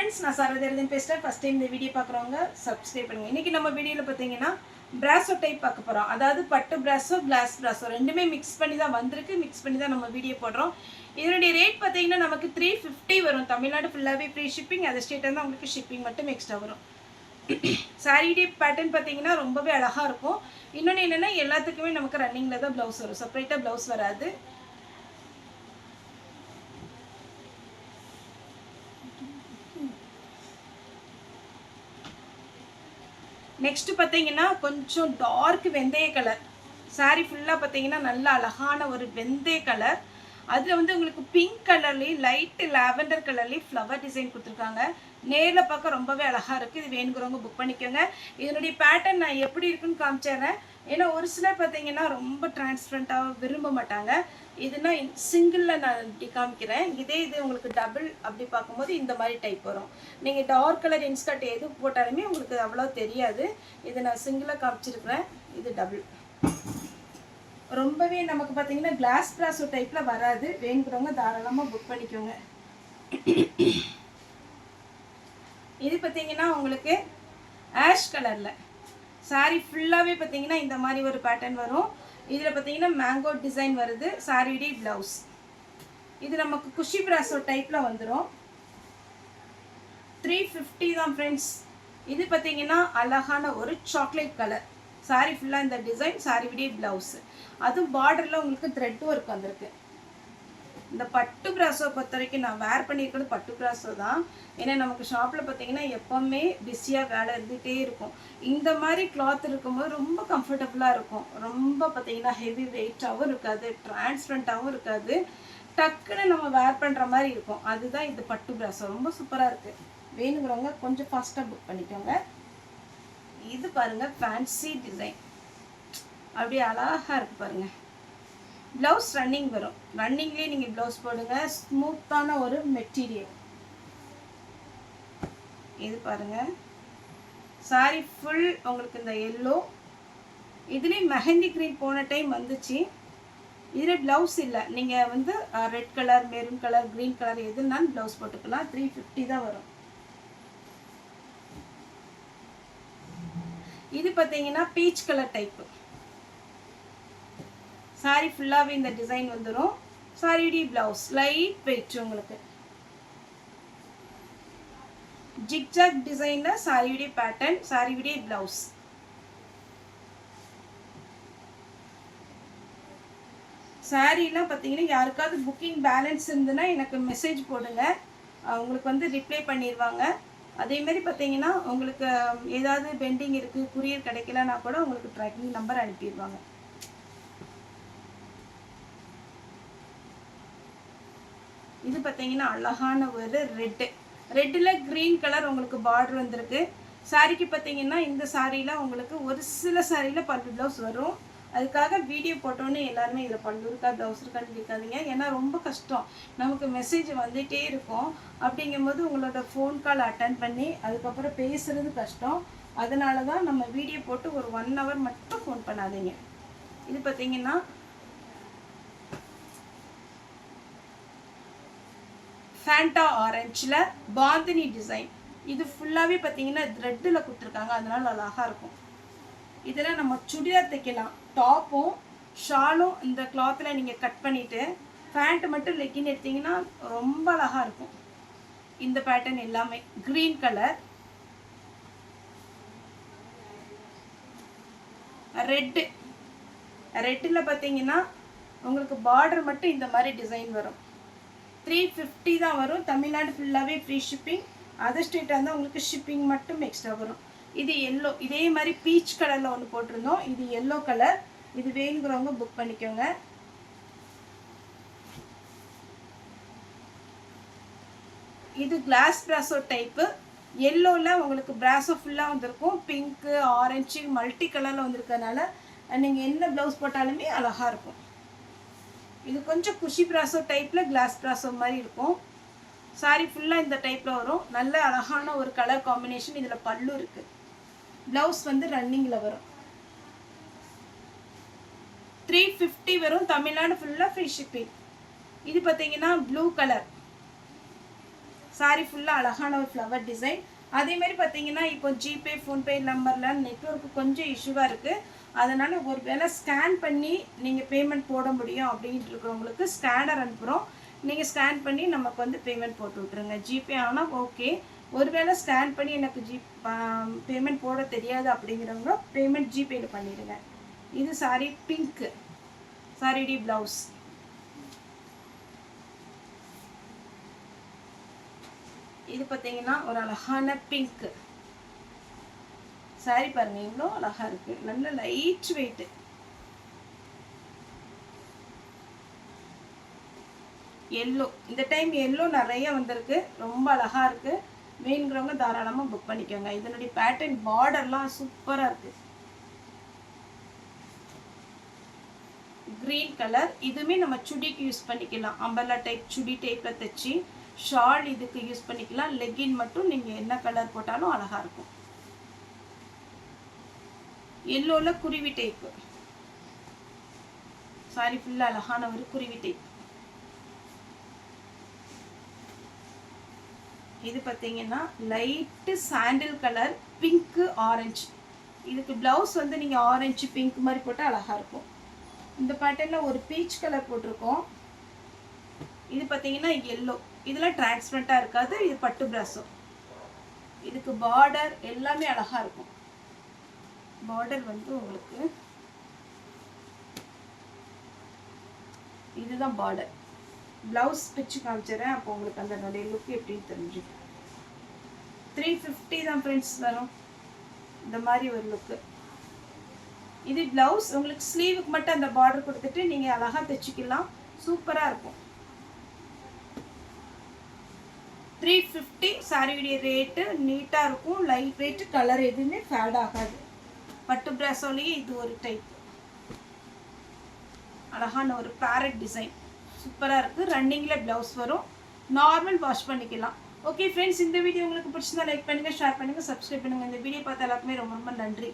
friends, நான் சரதேரதன் பேசுகிறேன். First time இந்த வீடியோ பார்க்குறவங்க சப்ஸ்கிரைப் பண்ணுங்கள். இன்றைக்கி நம்ம வீடியோவில் பார்த்தீங்கன்னா பிராஸோ டைப் பார்க்க போகிறோம். அதாவது பட்டு பிராஸோ, கிளாஸ் பிராஸோ ரெண்டுமே மிக்ஸ் பண்ணி தான் வந்திருக்கு. மிக்ஸ் பண்ணி தான் நம்ம வீடியோ போடுறோம். இதனுடைய ரேட் பார்த்தீங்கன்னா நமக்கு 350 வரும். தமிழ்நாடு ஃபுல்லாகவே ஃப்ரீ ஷிப்பிங். அதர் ஸ்டேட்டாக இருந்தால் உங்களுக்கு ஷிப்பிங் மட்டும் எக்ஸ்ட்ரா வரும். சாரீ பேட்டர்ன் பார்த்தீங்கன்னா ரொம்பவே அழகாக இருக்கும். இன்னொன்று என்னென்னா எல்லாத்துக்குமே நமக்கு ரன்னிங்கில் தான் ப்ளவுஸ் வரும். செப்பரேட்டாக ப்ளவுஸ் வராது. நெக்ஸ்ட் பார்த்தீங்கன்னா கொஞ்சம் டார்க் வெந்தய கலர் சாரீ ஃபுல்லாக பார்த்தீங்கன்னா நல்ல அழகான ஒரு வெந்தய கலர். அதில் வந்து உங்களுக்கு பிங்க் கலர்லேயும் லைட்டு லாவெண்டர் கலர்லேயும் ஃப்ளவர் டிசைன் கொடுத்துருக்காங்க. நேரில் பார்க்க ரொம்பவே அழகாக இருக்குது. இது வேணுங்கிறவங்க புக் பண்ணிக்கோங்க. இதனுடைய பேட்டர்ன் நான் எப்படி இருக்குன்னு காமிச்சிடுறேன். ஏன்னா ஒரு சிலர் பார்த்தீங்கன்னா ரொம்ப டிரான்ஸ்பரண்ட்டாக விரும்ப மாட்டாங்க. இதுனா சிங்கிளில் நான் இப்படி காமிக்கிறேன். இது உங்களுக்கு டபுள் அப்படி பார்க்கும்போது இந்த மாதிரி டைப் வரும். நீங்கள் டார்க் கலர் இன்ஸ்கர்ட் எது போட்டாலுமே உங்களுக்கு அவ்வளோ தெரியாது. இது நான் சிங்கிளாக காமிச்சிருக்கிறேன். இது டபுள். ரொம்பவே நமக்கு பார்த்தீங்கன்னா கிளாஸ் பிராஸோ டைப்பில் வராது. வேணுங்கிறவங்க தாராளமாக புக் பண்ணிக்கோங்க. இது பார்த்தீங்கன்னா உங்களுக்கு ஆஷ் கலரில் சாரீ ஃபுல்லாகவே பார்த்தீங்கன்னா இந்த மாதிரி ஒரு பேட்டர்ன் வரும். இதில் பார்த்தீங்கன்னா மேங்கோ டிசைன் வருது. சாரியுடைய ப்ளவுஸ் இது நமக்கு குஷி பிராஸோ டைப்பில் வந்துடும். 350 தான் ஃப்ரெண்ட்ஸ். இது பார்த்தீங்கன்னா அழகான ஒரு சாக்லேட் கலர் சாரீ ஃபுல்லாக இந்த டிசைன். சாரியுடைய ப்ளவுஸ் அதுவும் பார்டரில் உங்களுக்கு த்ரெட் ஒர்க் வந்திருக்கு. இந்த பட்டு பிராஸோ பொறுத்த வரைக்கும் நான் வேர் பண்ணியிருக்கிறது பட்டு பிராஸோ தான். ஏன்னா நமக்கு ஷாப்பில் பார்த்தீங்கன்னா எப்போவுமே பிஸியாக வேலை இருந்துகிட்டே இருக்கும். இந்த மாதிரி கிளாத் இருக்கும்போது ரொம்ப கம்ஃபர்டபுளாக இருக்கும். ரொம்ப பார்த்தீங்கன்னா ஹெவி வெயிட்டாகவும் இருக்காது, டிரான்ஸ்பரண்ட்டாகவும் இருக்காது. டக்குன்னு நம்ம வேர் பண்ணுற மாதிரி இருக்கும். அதுதான் இது பட்டு பிராஸோ. ரொம்ப சூப்பராக இருக்குது. வேணுங்கிறவங்க கொஞ்சம் ஃபாஸ்ட்டாக புக் பண்ணிக்கோங்க. இது பாருங்கள் ஃபேன்சி டிசைன் அப்படியே அழகாக இருக்குது பாருங்கள். ப்ளவுஸ் ரன்னிங் வரும். ரன்னிங்லேயே நீங்கள் ப்ளவுஸ் போடுங்க. ஸ்மூத்தான ஒரு மெட்டீரியல். இது பாருங்கள் சாரி ஃபுல் உங்களுக்கு இந்த எல்லோ. இதுலேயும் மெஹந்தி க்ரீன் போன டைம் வந்துச்சு. இதில் ப்ளவுஸ் இல்லை. நீங்கள் வந்து red colour, maroon colour, green colour எதுனாலும் ப்ளவுஸ் போட்டுக்கலாம். 350 தான் வரும். இது பார்த்தீங்கன்னா பீச் கலர் டைப்பு சாரீ ஃபுல்லாகவே இந்த டிசைன் வந்துடும். சாரியுடைய ப்ளவுஸ் லைட் வெயிட் உங்களுக்கு ஜிக்ஜாக் டிசைனில் சாரியுடைய பேட்டர்ன். சாரியுடைய ப்ளவுஸ் சாரீலாம் பார்த்தீங்கன்னா யாருக்காவது புக்கிங் பேலன்ஸ் இருந்ததுன்னா எனக்கு மெசேஜ் போடுங்க. உங்களுக்கு வந்து ரிப்ளை பண்ணிடுவாங்க. அதேமாரி பார்த்தீங்கன்னா உங்களுக்கு ஏதாவது பெண்டிங் இருக்குது, குரியர் கிடைக்கலன்னா கூட உங்களுக்கு ட்ராக்கிங் நம்பர் அனுப்பிடுவாங்க. இது பார்த்தீங்கன்னா அழகான ஒரு ரெட்டில் க்ரீன் கலர் உங்களுக்கு பார்டர் வந்திருக்கு. சாரிக்கு பார்த்தீங்கன்னா இந்த சாரியில் உங்களுக்கு ஒரு சில சாரியில் பல்லு ப்ளவுஸ் வரும். அதுக்காக வீடியோ போட்டோன்னே எல்லாருமே இதில் பல்லு இருக்கா ப்ளவுஸ் இருக்கான்னு கேட்காதீங்க. ஏன்னா ரொம்ப கஷ்டம். நமக்கு மெசேஜ் வந்துகிட்டே இருக்கும். அப்படிங்கும்போது உங்களோட ஃபோன் கால் அட்டன் பண்ணி அதுக்கப்புறம் பேசுகிறது கஷ்டம். அதனால தான் நம்ம வீடியோ போட்டு ஒரு 1 hour மட்டும் ஃபோன் பண்ணாதீங்க. இது பார்த்தீங்கன்னா ஃபேண்டா ஆரஞ்சில் பாந்தினி டிசைன். இது ஃபுல்லாகவே பார்த்தீங்கன்னா த்ரெட்டில் கொடுத்துருக்காங்க. அதனால அழகாக இருக்கும். இதில் நம்ம சுடிதார் தைக்கலாம். டாப்பும் ஷாலும் இந்த கிளாத்தில் நீங்கள் கட் பண்ணிவிட்டு பேண்ட் மட்டும் லெக்கின் எடுத்திங்கன்னா ரொம்ப அழகாக இருக்கும். இந்த பேட்டர்ன் எல்லாமே க்ரீன் கலர், ரெட்டில் பார்த்தீங்கன்னா உங்களுக்கு பார்டர் மட்டும் இந்த மாதிரி டிசைன் வரும். 350 தான் வரும். தமிழ்நாடு ஃபுல்லாகவே ஃப்ரீ ஷிப்பிங். அதர் ஸ்டேட்டாக இருந்தால் உங்களுக்கு ஷிப்பிங் மட்டும் எக்ஸ்ட்ரா வரும். இது எல்லோ. இதே மாதிரி பீச் கலரில் ஒன்று போட்டிருந்தோம். இது எல்லோ கலர். இது வேணுங்கிறவங்க புக் பண்ணிக்கோங்க. இது கிளாஸ் பிராஸோ டைப்பு. எல்லோவில் உங்களுக்கு பிராஸோ ஃபுல்லாக வந்திருக்கும். பிங்க்கு, ஆரஞ்சு, மல்டி கலரில் வந்திருக்கனால நீங்கள் என்ன ப்ளவுஸ் போட்டாலுமே அழகாக இருக்கும். இது கொஞ்சம் குஷி பிராஸோ டைப்பில் கிளாஸ் பிராஸோ மாதிரி இருக்கும். சாரி ஃபுல்லாக இந்த டைப்பில் வரும். நல்ல அழகான ஒரு கலர் காம்பினேஷன். இதில் பல்லு இருக்குது. ப்ளவுஸ் வந்து ரன்னிங்கில் வரும். 350 வரும். தமிழ்நாடு ஃபுல்லாக ஃப்ரீ ஷிப்பிங். இது பார்த்தீங்கன்னா ப்ளூ கலர் சாரி ஃபுல்லாக அழகான ஒரு ஃப்ளவர் டிசைன். அதேமாதிரி பார்த்தீங்கன்னா இப்போ ஜிபே ஃபோன்பே நம்பரில் நெட்வொர்க்கு கொஞ்சம் இஷ்யூவாக இருக்குது. அதனால் ஒரு வேளை ஸ்கேன் பண்ணி நீங்கள் பேமெண்ட் போட முடியும் அப்படின்ட்டு இருக்கிறவங்களுக்கு ஸ்கேனர் அனுப்புகிறோம். நீங்கள் ஸ்கேன் பண்ணி நமக்கு வந்து பேமெண்ட் போட்டு விட்ருங்க. ஜிபே ஆனால் ஓகே. ஒருவேளை ஸ்கேன் பண்ணி எனக்கு பேமெண்ட் போட தெரியாது அப்படிங்கிறவங்க பேமெண்ட் ஜிபேயில் பண்ணிவிடுங்க. இது சாரி பிங்க்கு சாரிடி ப்ளவுஸ். இது பார்த்தீங்கன்னா ஒரு அழகான பிங்க்கு சாரி. பாருங்க இவ்வளோ அழகா இருக்கு. நல்ல லைட் வெயிட். எல்லோ இந்த டைம் எல்லோ நிறைய வந்திருக்கு. ரொம்ப அழகா இருக்கு. வேணுங்கிறவங்க தாராளமாக புக் பண்ணிக்கோங்க. இதனுடைய பேட்டர்ன் பார்டர்லாம் சூப்பராக இருக்கு. Green colour. இதுவுமே நம்ம சுடிக்கு யூஸ் பண்ணிக்கலாம். அம்பர்லா டைப் சுடி டைப்பில் தைச்சி ஷால் இதுக்கு யூஸ் பண்ணிக்கலாம். லெக்கின் மட்டும் நீங்கள் என்ன கலர் போட்டாலும் அழகாக இருக்கும். எல்லோவில் குருவி டைப்பு சாரி ஃபுல்லாக அழகான ஒரு குருவி டைப். இது பார்த்தீங்கன்னா லைட்டு சாண்டில் கலர் பிங்க்கு ஆரஞ்சு. இதுக்கு ப்ளவுஸ் வந்து நீங்கள் ஆரஞ்சு பிங்க் மாதிரி போட்டால் அழகாக இருக்கும். இந்த பேட்டர்னில் ஒரு பீச் கலர் போட்டிருக்கோம். இது பார்த்தீங்கன்னா எல்லோ. இதெல்லாம் டிரான்ஸ்பரண்ட்டாக இருக்காது. இது பட்டு பிராசோ. இதுக்கு பார்டர் எல்லாமே அழகாக இருக்கும். பார்டர் வந்து உங்களுக்கு இதுதான் பார்டர். ப்ளவுஸ் பிச்சு காமிச்சிடறேன். அப்போ உங்களுக்கு அதனுடைய லுக் எப்படின்னு தெரிஞ்சுக்கும். 350 தான் ஃப்ரெண்ட்ஸ் வரும் இந்த மாதிரி ஒரு லுக்கு. இது ப்ளவுஸ். உங்களுக்கு ஸ்லீவுக்கு மட்டும் அந்த பார்டர் கொடுத்துட்டு நீங்கள் அழகாக தைச்சிக்கலாம். சூப்பராக இருக்கும். 350 சாரியுடைய ரேட்டு. நீட்டாக இருக்கும். Light weight. கலர் எதுவுமே ஃபேட் ஆகாது. பட்டு பிராசோலேயே இது ஒரு டைப் அழகான ஒரு பேரட் டிசைன் சூப்பராக இருக்குது. ரன்னிங்கில் ப்ளவுஸ் வரும். நார்மல் வாஷ் பண்ணிக்கலாம். ஓகே ஃப்ரெண்ட்ஸ், இந்த வீடியோ உங்களுக்கு பிடிச்சிருந்தா லைக் பண்ணுங்கள், ஷேர் பண்ணுங்கள், சப்ஸ்கிரைப் பண்ணுங்கள். இந்த வீடியோ பார்த்த எல்லாருக்குமே ரொம்ப ரொம்ப நன்றி.